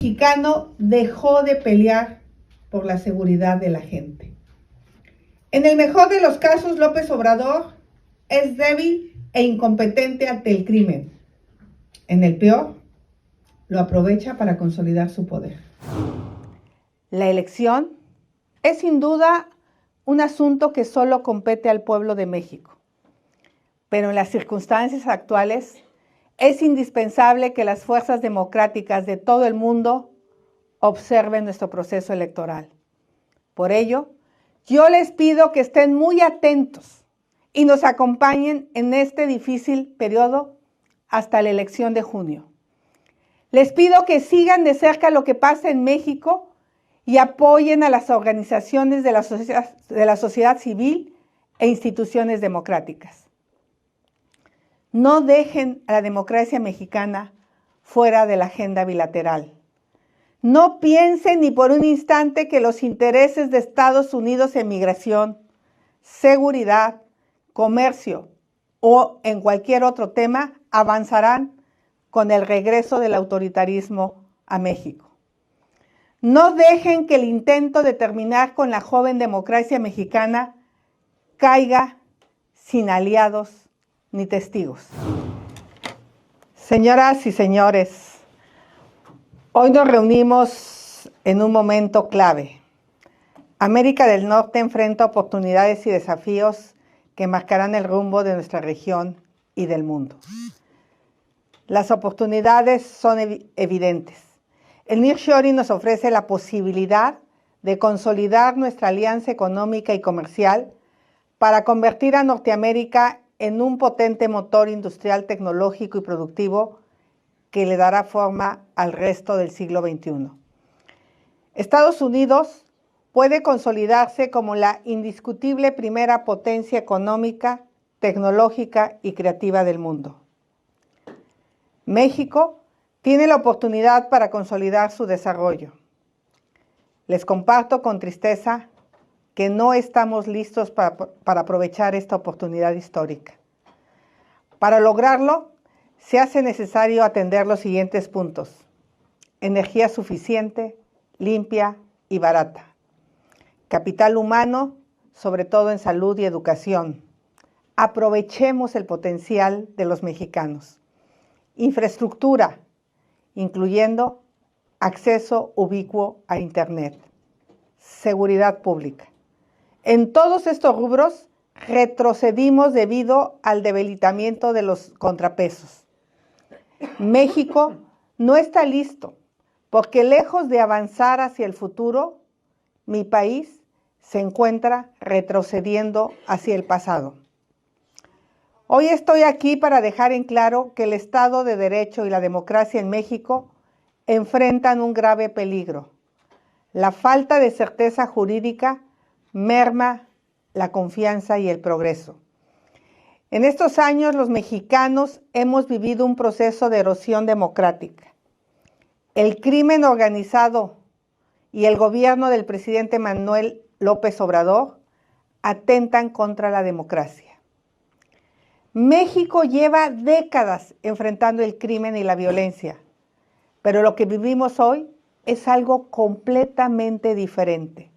mexicano dejó de pelear por la seguridad de la gente. En el mejor de los casos, López Obrador es débil e incompetente ante el crimen. En el peor, lo aprovecha para consolidar su poder. La elección es sin duda un asunto que solo compete al pueblo de México. Pero en las circunstancias actuales, es indispensable que las fuerzas democráticas de todo el mundo observen nuestro proceso electoral. Por ello, yo les pido que estén muy atentos y nos acompañen en este difícil periodo hasta la elección de junio. Les pido que sigan de cerca lo que pasa en México y apoyen a las organizaciones de la sociedad civil e instituciones democráticas. No dejen a la democracia mexicana fuera de la agenda bilateral. No piensen ni por un instante que los intereses de Estados Unidos en migración, seguridad, comercio o en cualquier otro tema avanzarán con el regreso del autoritarismo a México. No dejen que el intento de terminar con la joven democracia mexicana caiga sin aliados ni testigos. Señoras y señores, hoy nos reunimos en un momento clave. América del Norte enfrenta oportunidades y desafíos que marcarán el rumbo de nuestra región y del mundo. Las oportunidades son evidentes. El nearshoring nos ofrece la posibilidad de consolidar nuestra alianza económica y comercial para convertir a Norteamérica en un potente motor industrial, tecnológico y productivo que le dará forma al resto del siglo XXI. Estados Unidos puede consolidarse como la indiscutible primera potencia económica, tecnológica y creativa del mundo. México tiene la oportunidad para consolidar su desarrollo. Les comparto con tristeza que no estamos listos para aprovechar esta oportunidad histórica. Para lograrlo, se hace necesario atender los siguientes puntos: energía suficiente, limpia y barata; capital humano, sobre todo en salud y educación. Aprovechemos el potencial de los mexicanos. Infraestructura, incluyendo acceso ubicuo a Internet. Seguridad pública. En todos estos rubros retrocedimos debido al debilitamiento de los contrapesos. México no está listo porque, lejos de avanzar hacia el futuro, mi país se encuentra retrocediendo hacia el pasado. Hoy estoy aquí para dejar en claro que el Estado de Derecho y la democracia en México enfrentan un grave peligro. La falta de certeza jurídica merma la confianza y el progreso. En estos años, los mexicanos hemos vivido un proceso de erosión democrática. El crimen organizado y el gobierno del presidente Manuel López Obrador atentan contra la democracia. México lleva décadas enfrentando el crimen y la violencia, pero lo que vivimos hoy es algo completamente diferente.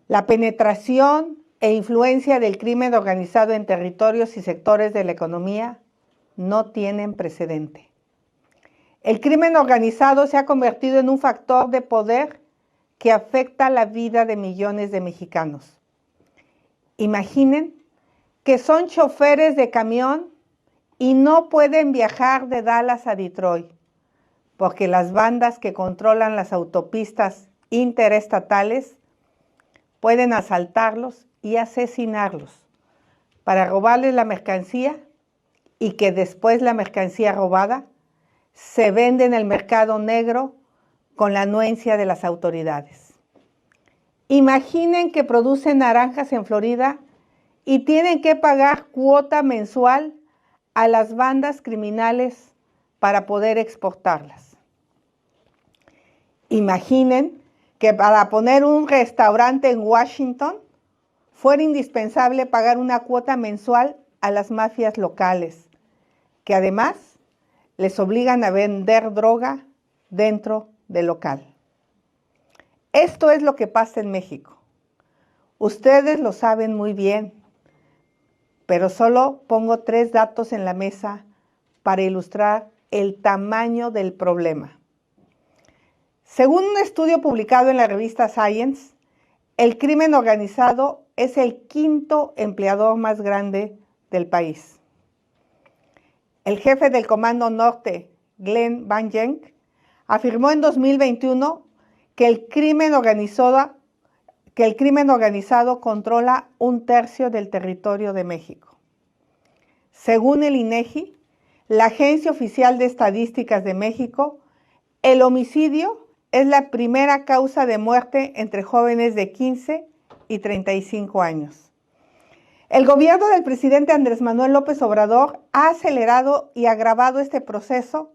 La penetración e influencia del crimen organizado en territorios y sectores de la economía no tienen precedente. El crimen organizado se ha convertido en un factor de poder que afecta la vida de millones de mexicanos. Imaginen que son choferes de camión y no pueden viajar de Dallas a Detroit, porque las bandas que controlan las autopistas interestatales pueden asaltarlos y asesinarlos para robarles la mercancía, y que después la mercancía robada se vende en el mercado negro con la anuencia de las autoridades. Imaginen que producen naranjas en Florida y tienen que pagar cuota mensual a las bandas criminales para poder exportarlas. Imaginen que para poner un restaurante en Washington fuera indispensable pagar una cuota mensual a las mafias locales, que además les obligan a vender droga dentro del local. Esto es lo que pasa en México. Ustedes lo saben muy bien, pero solo pongo 3 datos en la mesa para ilustrar el tamaño del problema. Según un estudio publicado en la revista Science, el crimen organizado es el 5º empleador más grande del país. El jefe del Comando Norte, Glenn Van Genk, afirmó en 2021 que el crimen organizado controla 1/3 del territorio de México. Según el INEGI, la Agencia Oficial de Estadísticas de México, el homicidio es la primera causa de muerte entre jóvenes de 15 y 35 años. El gobierno del presidente Andrés Manuel López Obrador ha acelerado y agravado este proceso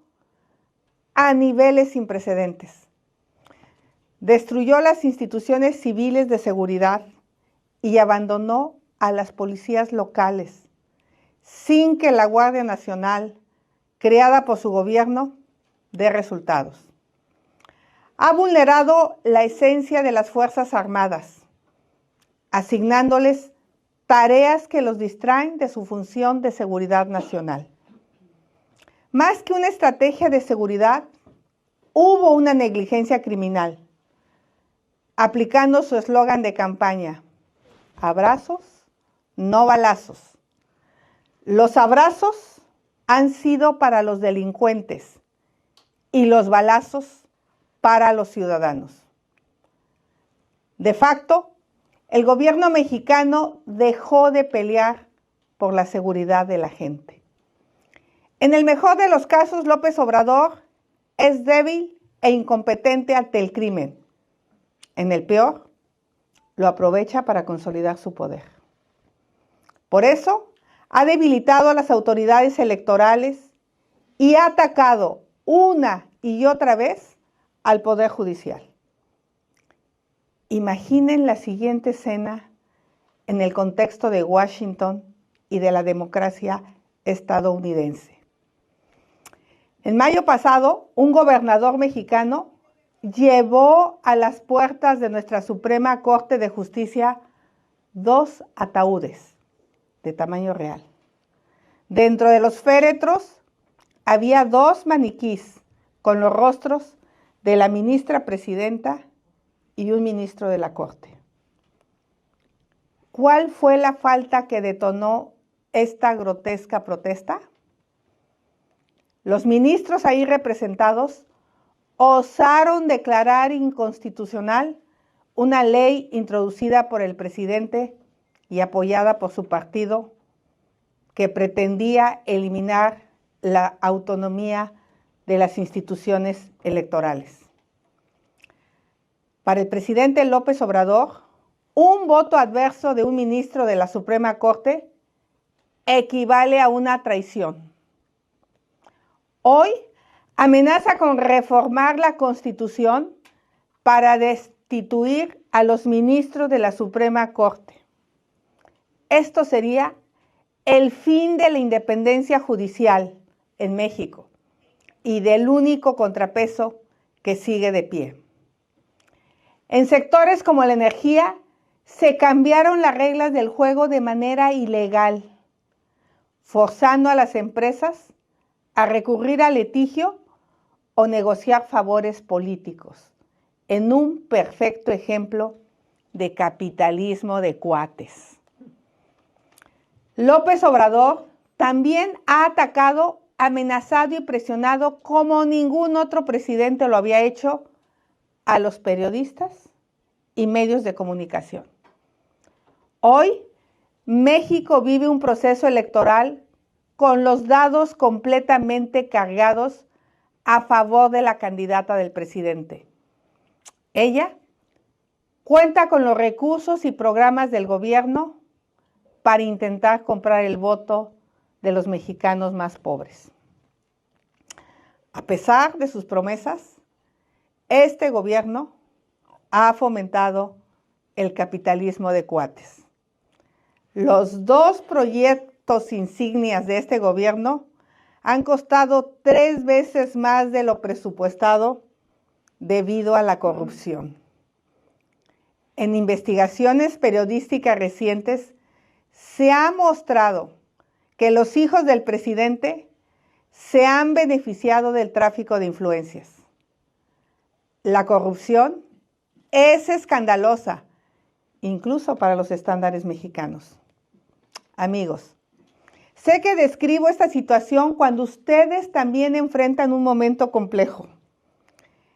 a niveles sin precedentes. Destruyó las instituciones civiles de seguridad y abandonó a las policías locales, sin que la Guardia Nacional, creada por su gobierno, dé resultados. Ha vulnerado la esencia de las Fuerzas Armadas, asignándoles tareas que los distraen de su función de seguridad nacional. Más que una estrategia de seguridad, hubo una negligencia criminal, aplicando su eslogan de campaña: abrazos, no balazos. Los abrazos han sido para los delincuentes y los balazos para los ciudadanos. De facto, el gobierno mexicano dejó de pelear por la seguridad de la gente. En el mejor de los casos, López Obrador es débil e incompetente ante el crimen. En el peor, lo aprovecha para consolidar su poder. Por eso, ha debilitado a las autoridades electorales y ha atacado una y otra vez al Poder Judicial. Imaginen la siguiente escena en el contexto de Washington y de la democracia estadounidense. En mayo pasado, un gobernador mexicano llevó a las puertas de nuestra Suprema Corte de Justicia 2 ataúdes de tamaño real. Dentro de los féretros había 2 maniquís con los rostros de la ministra presidenta y un ministro de la Corte. ¿Cuál fue la falta que detonó esta grotesca protesta? Los ministros ahí representados osaron declarar inconstitucional una ley introducida por el presidente y apoyada por su partido, que pretendía eliminar la autonomía de las instituciones electorales. Para el presidente López Obrador, un voto adverso de un ministro de la Suprema Corte equivale a una traición. Hoy amenaza con reformar la Constitución para destituir a los ministros de la Suprema Corte. Esto sería el fin de la independencia judicial en México y del único contrapeso que sigue de pie. En sectores como la energía, se cambiaron las reglas del juego de manera ilegal, forzando a las empresas a recurrir al litigio o negociar favores políticos, en un perfecto ejemplo de capitalismo de cuates. López Obrador también ha atacado, amenazado y presionado como ningún otro presidente lo había hecho a los periodistas y medios de comunicación. Hoy, México vive un proceso electoral con los dados completamente cargados a favor de la candidata del presidente. Ella cuenta con los recursos y programas del gobierno para intentar comprar el voto de los mexicanos más pobres. A pesar de sus promesas, este gobierno ha fomentado el capitalismo de cuates. Los 2 proyectos insignias de este gobierno han costado 3 veces más de lo presupuestado debido a la corrupción. En investigaciones periodísticas recientes se ha mostrado que los hijos del presidente se han beneficiado del tráfico de influencias. La corrupción es escandalosa, incluso para los estándares mexicanos. Amigos, sé que describo esta situación cuando ustedes también enfrentan un momento complejo.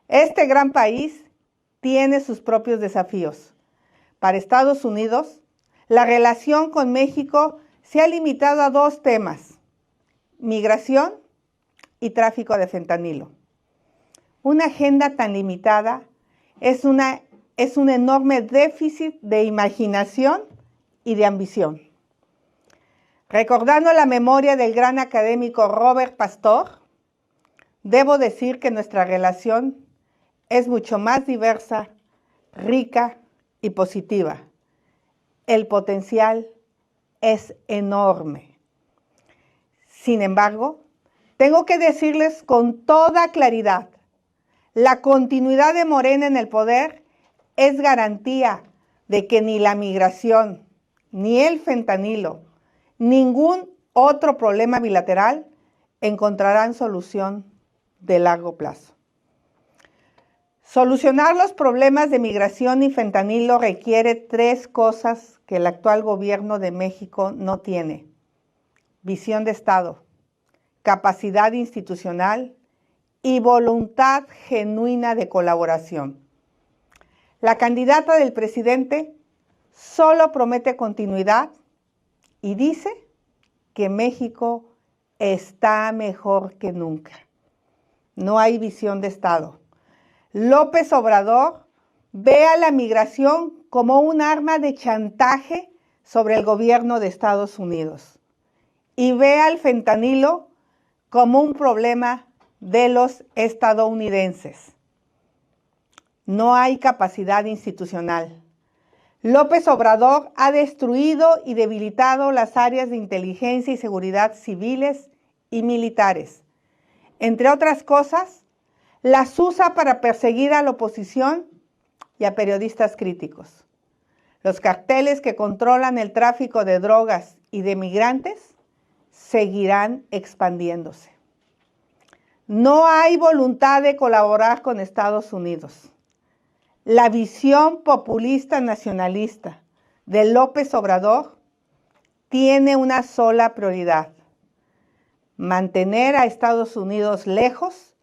Este gran país tiene sus propios desafíos. Para Estados Unidos, la relación con México se ha limitado a 2 temas: migración y tráfico de fentanilo. Una agenda tan limitada es un enorme déficit de imaginación y de ambición. Recordando la memoria del gran académico Robert Pastor, debo decir que nuestra relación es mucho más diversa, rica y positiva. El potencial es enorme. Sin embargo, tengo que decirles con toda claridad, la continuidad de Morena en el poder es garantía de que ni la migración, ni el fentanilo, ningún otro problema bilateral encontrarán solución de largo plazo. Solucionar los problemas de migración y fentanilo requiere 3 cosas que el actual gobierno de México no tiene: visión de Estado, capacidad institucional y voluntad genuina de colaboración. La candidata del presidente solo promete continuidad y dice que México está mejor que nunca. No hay visión de Estado. López Obrador ve a la migración como un arma de chantaje sobre el gobierno de Estados Unidos y ve al fentanilo como un problema de los estadounidenses. No hay capacidad institucional. López Obrador ha destruido y debilitado las áreas de inteligencia y seguridad civiles y militares. Entre otras cosas, las usa para perseguir a la oposición y a periodistas críticos. Los carteles que controlan el tráfico de drogas y de migrantes seguirán expandiéndose. No hay voluntad de colaborar con Estados Unidos. La visión populista nacionalista de López Obrador tiene una sola prioridad: mantener a Estados Unidos lejos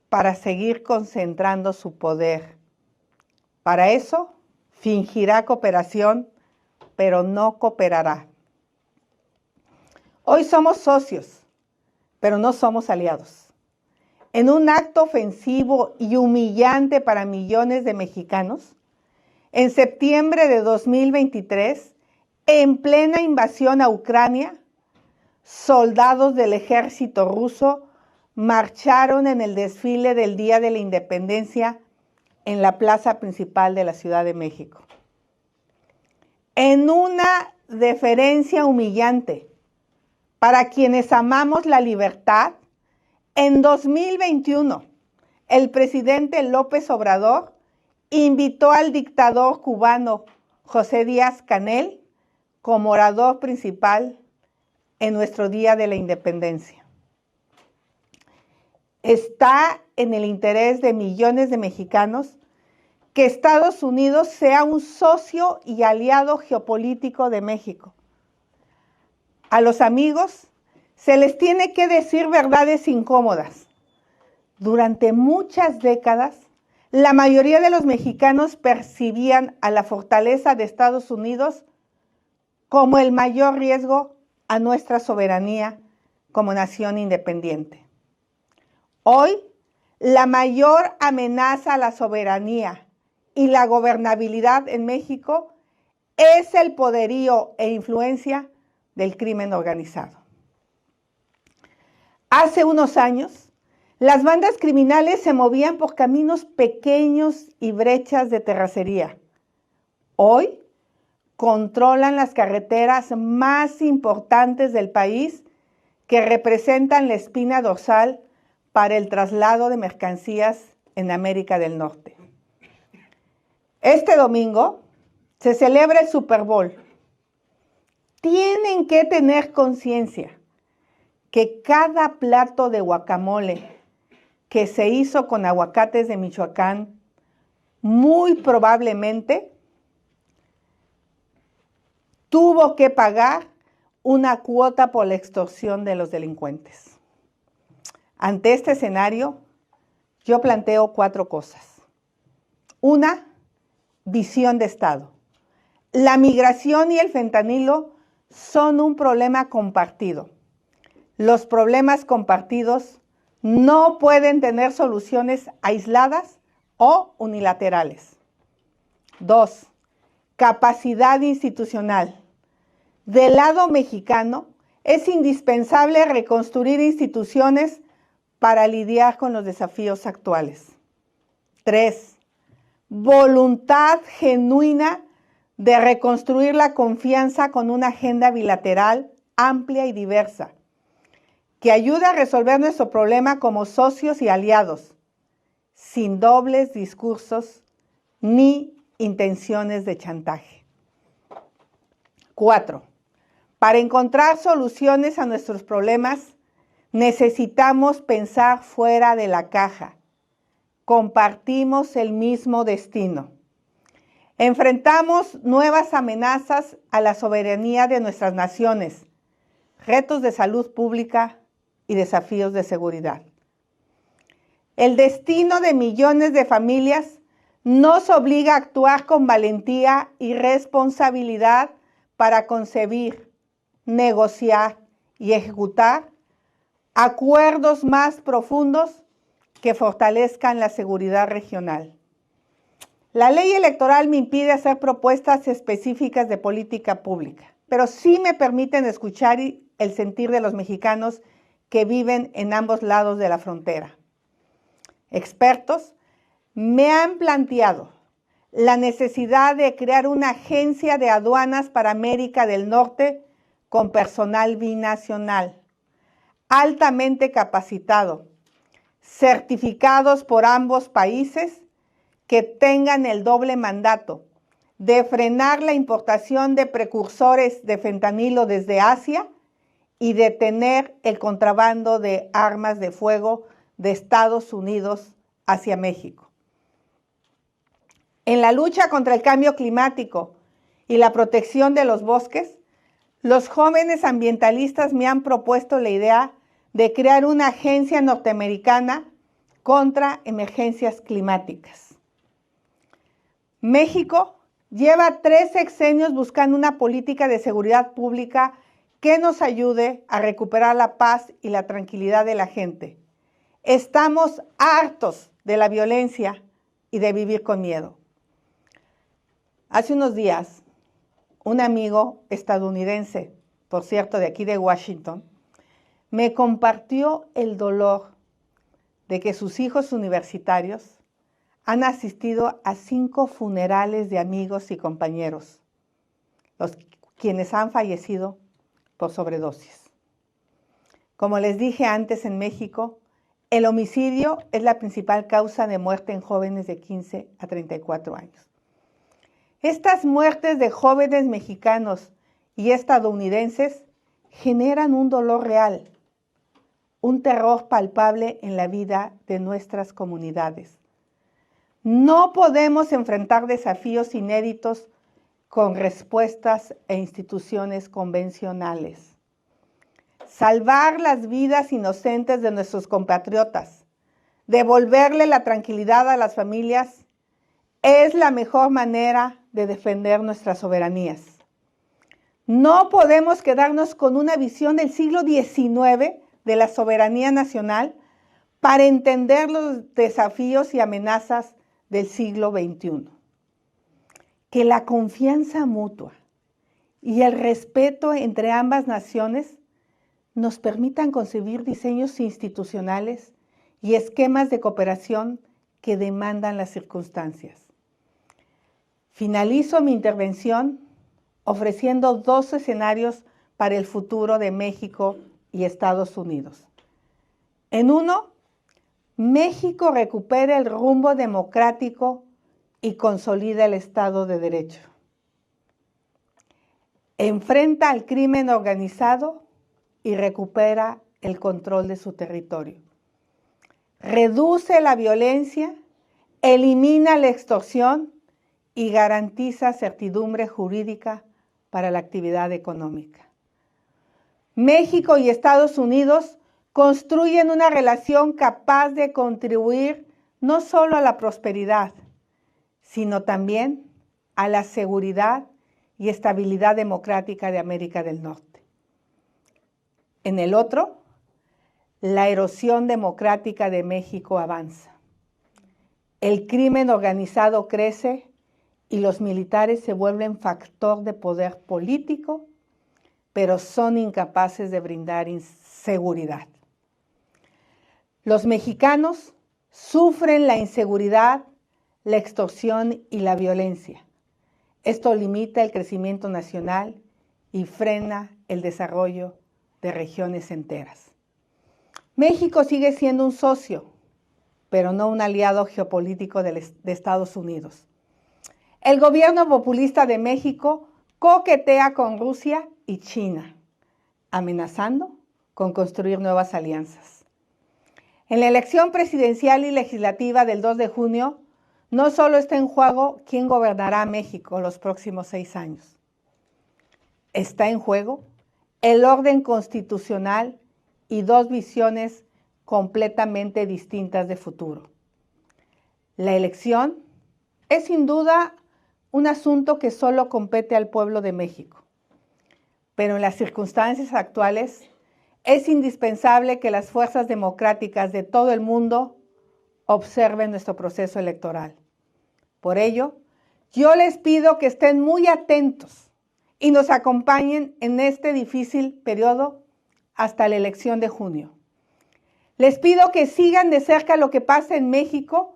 para seguir concentrando su poder. Para eso, fingirá cooperación, pero no cooperará. Hoy somos socios, pero no somos aliados. En un acto ofensivo y humillante para millones de mexicanos, en septiembre de 2023, en plena invasión a Ucrania, soldados del ejército ruso marcharon en el desfile del Día de la Independencia en la plaza principal de la Ciudad de México. En una deferencia humillante para quienes amamos la libertad, en 2021, el presidente López Obrador invitó al dictador cubano José Díaz-Canel como orador principal en nuestro Día de la Independencia. Está en el interés de millones de mexicanos que Estados Unidos sea un socio y aliado geopolítico de México. A los amigos se les tiene que decir verdades incómodas. Durante muchas décadas, la mayoría de los mexicanos percibían a la fortaleza de Estados Unidos como el mayor riesgo a nuestra soberanía como nación independiente. Hoy, la mayor amenaza a la soberanía y la gobernabilidad en México es el poderío e influencia del crimen organizado. Hace unos años, las bandas criminales se movían por caminos pequeños y brechas de terracería. Hoy, controlan las carreteras más importantes del país que representan la espina dorsal para el traslado de mercancías en América del Norte. Este domingo se celebra el Super Bowl. Tienen que tener conciencia que cada plato de guacamole que se hizo con aguacates de Michoacán, muy probablemente tuvo que pagar una cuota por la extorsión de los delincuentes. Ante este escenario, yo planteo 4 cosas. Una, visión de Estado. La migración y el fentanilo son un problema compartido. Los problemas compartidos no pueden tener soluciones aisladas o unilaterales. 2, capacidad institucional. Del lado mexicano, es indispensable reconstruir instituciones para lidiar con los desafíos actuales. 3, voluntad genuina de reconstruir la confianza con una agenda bilateral amplia y diversa, que ayude a resolver nuestro problema como socios y aliados, sin dobles discursos ni intenciones de chantaje. 4, para encontrar soluciones a nuestros problemas, necesitamos pensar fuera de la caja. Compartimos el mismo destino. Enfrentamos nuevas amenazas a la soberanía de nuestras naciones, retos de salud pública y desafíos de seguridad. El destino de millones de familias nos obliga a actuar con valentía y responsabilidad para concebir, negociar y ejecutar acuerdos más profundos que fortalezcan la seguridad regional. La ley electoral me impide hacer propuestas específicas de política pública, pero sí me permiten escuchar el sentir de los mexicanos que viven en ambos lados de la frontera. Expertos me han planteado la necesidad de crear una agencia de aduanas para América del Norte con personal binacional, altamente capacitado, certificados por ambos países, que tengan el doble mandato de frenar la importación de precursores de fentanilo desde Asia y detener el contrabando de armas de fuego de Estados Unidos hacia México. En la lucha contra el cambio climático y la protección de los bosques, los jóvenes ambientalistas me han propuesto la idea de crear una agencia norteamericana contra emergencias climáticas. México lleva 3 sexenios buscando una política de seguridad pública que nos ayude a recuperar la paz y la tranquilidad de la gente. Estamos hartos de la violencia y de vivir con miedo. Hace unos días, un amigo estadounidense, por cierto, de aquí de Washington, me compartió el dolor de que sus hijos universitarios han asistido a 5 funerales de amigos y compañeros, quienes han fallecido por sobredosis. Como les dije antes, en México, el homicidio es la principal causa de muerte en jóvenes de 15 a 34 años. Estas muertes de jóvenes mexicanos y estadounidenses generan un dolor real, un terror palpable en la vida de nuestras comunidades. No podemos enfrentar desafíos inéditos con respuestas e instituciones convencionales. Salvar las vidas inocentes de nuestros compatriotas, devolverle la tranquilidad a las familias, es la mejor manera de defender nuestras soberanías. No podemos quedarnos con una visión del siglo XIX de la soberanía nacional para entender los desafíos y amenazas del siglo XXI. Que la confianza mutua y el respeto entre ambas naciones nos permitan concebir diseños institucionales y esquemas de cooperación que demandan las circunstancias. Finalizo mi intervención ofreciendo 2 escenarios para el futuro de México y Estados Unidos. En uno, México recupera el rumbo democrático y consolida el Estado de Derecho. Enfrenta al crimen organizado y recupera el control de su territorio. Reduce la violencia, elimina la extorsión y garantiza certidumbre jurídica para la actividad económica. México y Estados Unidos construyen una relación capaz de contribuir no solo a la prosperidad, sino también a la seguridad y estabilidad democrática de América del Norte. En el otro, la erosión democrática de México avanza. El crimen organizado crece y los militares se vuelven factor de poder político, pero son incapaces de brindar seguridad. Los mexicanos sufren la inseguridad, la extorsión y la violencia. Esto limita el crecimiento nacional y frena el desarrollo de regiones enteras. México sigue siendo un socio, pero no un aliado geopolítico de Estados Unidos. El gobierno populista de México coquetea con Rusia y China, amenazando con construir nuevas alianzas. En la elección presidencial y legislativa del 2 de junio, no solo está en juego quién gobernará México los próximos 6 años. Está en juego el orden constitucional y dos visiones completamente distintas de futuro. La elección es sin duda un asunto que solo compete al pueblo de México, pero en las circunstancias actuales es indispensable que las fuerzas democráticas de todo el mundo observen nuestro proceso electoral. Por ello, yo les pido que estén muy atentos y nos acompañen en este difícil periodo hasta la elección de junio. Les pido que sigan de cerca lo que pasa en México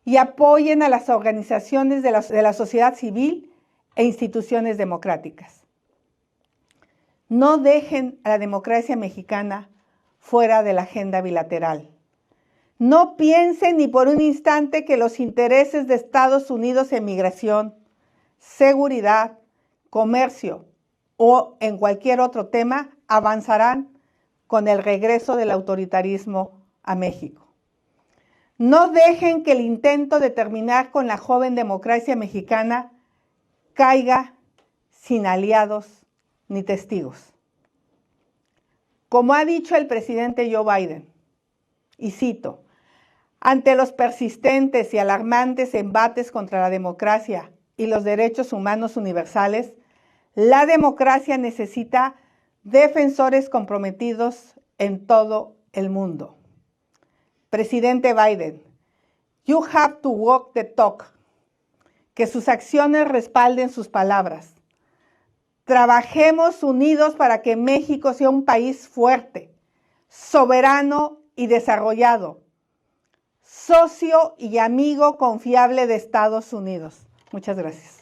y apoyen a las organizaciones de la sociedad civil e instituciones democráticas. No dejen a la democracia mexicana fuera de la agenda bilateral. No piensen ni por un instante que los intereses de Estados Unidos en migración, seguridad, comercio o en cualquier otro tema avanzarán con el regreso del autoritarismo a México. No dejen que el intento de terminar con la joven democracia mexicana caiga sin aliados ni testigos. Como ha dicho el presidente Joe Biden, y cito, ante los persistentes y alarmantes embates contra la democracia y los derechos humanos universales, la democracia necesita defensores comprometidos en todo el mundo. Presidente Biden, you have to walk the talk. Que sus acciones respalden sus palabras. Trabajemos unidos para que México sea un país fuerte, soberano y desarrollado, socio y amigo confiable de Estados Unidos. Muchas gracias.